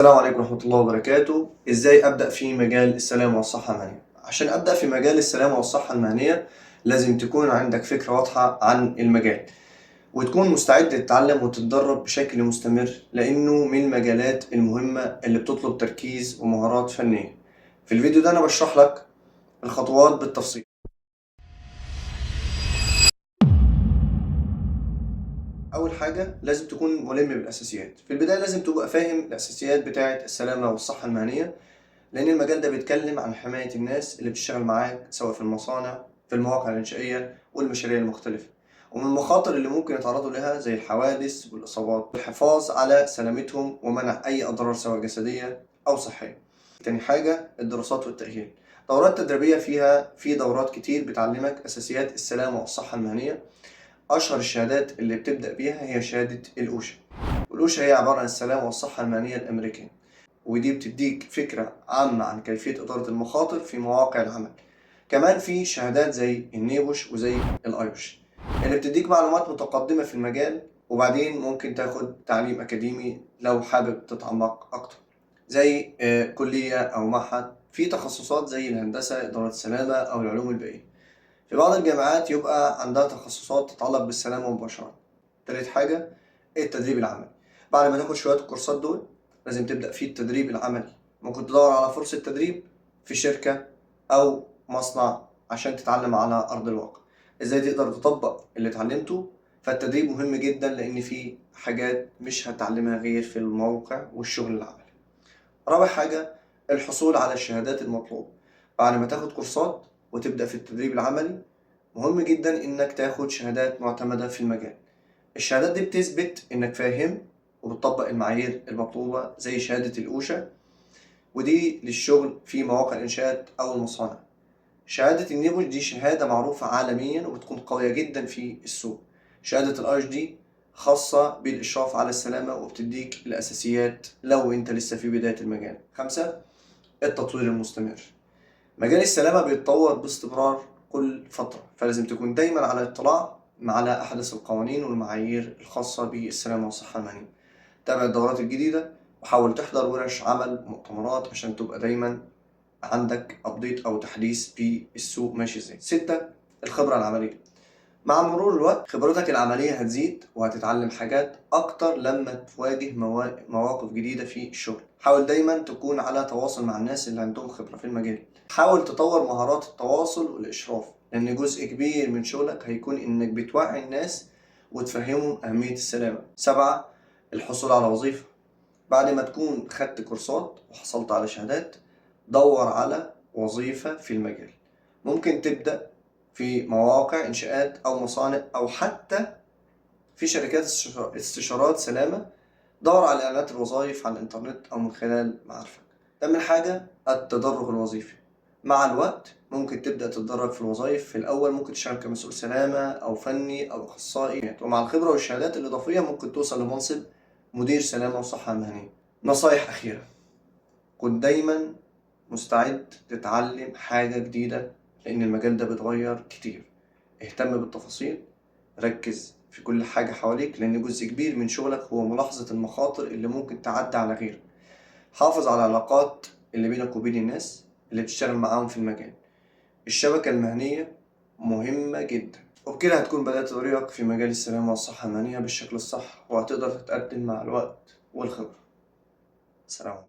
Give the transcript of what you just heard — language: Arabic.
السلام عليكم ورحمة الله وبركاته. ازاي ابدأ في مجال السلامة والصحة المهنية؟ عشان ابدأ في مجال السلامة والصحة المهنية لازم تكون عندك فكرة واضحة عن المجال، وتكون مستعد تتعلم وتتدرب بشكل مستمر، لانه من المجالات المهمة اللي بتطلب تركيز ومهارات فنية. في الفيديو ده انا بشرح لك الخطوات بالتفصيل. اول حاجة لازم تكون ملم بالاساسيات. في البداية لازم تبقى فاهم الاساسيات بتاعة السلامة والصحة المهنية، لأن المجال ده بيتكلم عن حماية الناس اللي بتشتغل معاك، سواء في المصانع، في المواقع الإنشائية والمشاريع المختلفة، ومن المخاطر اللي ممكن يتعرضوا لها زي الحوادث والإصابات، والحفاظ على سلامتهم ومنع أي أضرار سواء جسدية أو صحية. تاني حاجة الدراسات والتأهيل. دورات تدريبية في دورات كتير بتعلمك أساسيات السلامة والصحة المهنية. أشهر الشهادات اللي بتبدأ بيها هي شهادة الأوشا، والأوشا هي عبارة عن السلامة والصحة المهنية الأمريكية، ودي بتديك فكرة عامة عن كيفية إدارة المخاطر في مواقع العمل. كمان في شهادات زي النيبوش وزي الأيوش اللي بتديك معلومات متقدمة في المجال، وبعدين ممكن تاخد تعليم أكاديمي لو حابب تتعمق أكتر، زي كلية أو معهد في تخصصات زي الهندسة، إدارة السلامة، أو العلوم البيئية. في بعض الجامعات يبقى عندها تخصصات تتعلق بالسلامة مباشرة. تالت حاجة التدريب العملي. بعد ما تاخد شوية الكورسات دول لازم تبدأ في التدريب العملي. ممكن تدور على فرصة تدريب في شركة أو مصنع عشان تتعلم على أرض الواقع إزاي تقدر تطبق اللي اتعلمته. فالتدريب مهم جدا لأن فيه حاجات مش هتعلمها غير في الموقع والشغل العملي. رابع حاجة الحصول على الشهادات المطلوبة. بعد ما تاخد كورسات وتبدأ في التدريب العملي مهم جدا إنك تاخد شهادات معتمدة في المجال. الشهادات دي بتثبت إنك فاهم وبتطبق المعايير المطلوبة، زي شهادة الأوشا، ودي للشغل في مواقع الإنشاءات أو المصانع. شهادة النيبوش دي شهادة معروفة عالميا وبتكون قوية جدا في السوق. شهادة الأيش دي خاصة بالإشراف على السلامة وبتديك الأساسيات لو أنت لسه في بداية المجال. خمسة التطوير المستمر. مجال السلامة بيتطور باستمرار كل فترة، فلازم تكون دايما على اطلاع على أحدث القوانين والمعايير الخاصة بالسلامة والصحة المهنية. تابع الدورات الجديدة وحاول تحضر ورش عمل ومؤتمرات عشان تبقى دايما عندك أبديت أو تحديث في السوق ماشي ازاي. ستة الخبرة العملية. مع مرور الوقت خبرتك العملية هتزيد وهتتعلم حاجات أكتر لما تواجه مواقف جديدة في الشغل. حاول دايما تكون على تواصل مع الناس اللي عندهم خبرة في المجال. حاول تطور مهارات التواصل والإشراف، لأن جزء كبير من شغلك هيكون إنك بتوعي الناس وتفهمهم أهمية السلامة. سبعة الحصول على وظيفة. بعد ما تكون خدت كورسات وحصلت على شهادات دور على وظيفة في المجال. ممكن تبدأ في مواقع إنشاءات أو مصانع أو حتى في شركات استشارات سلامة. دور على إعلانات الوظائف على الإنترنت أو من خلال معارفك. تامن حاجة التدرج الوظيفي. مع الوقت ممكن تبدأ تتدرج في الوظائف. في الأول ممكن تشتغل كمسؤول سلامة أو فني أو أخصائي، ومع الخبرة والشهادات الإضافية ممكن توصل لمنصب مدير سلامة وصحة مهنية. نصايح أخيرة: كن دايما مستعد تتعلم حاجة جديدة، لأن المجال ده بيتغير كتير. اهتم بالتفاصيل، ركز في كل حاجة حواليك، لأن جزء كبير من شغلك هو ملاحظة المخاطر اللي ممكن تعدي على غيرك. حافظ على العلاقات اللي بينك وبين الناس اللي بتشتغل معاهم في المجال. الشبكة المهنية مهمة جدا، وبكده هتكون بدأت طريقك في مجال السلامة والصحة المهنية بالشكل الصح، وهتقدر تتقدم مع الوقت والخبرة. سلام عليكم.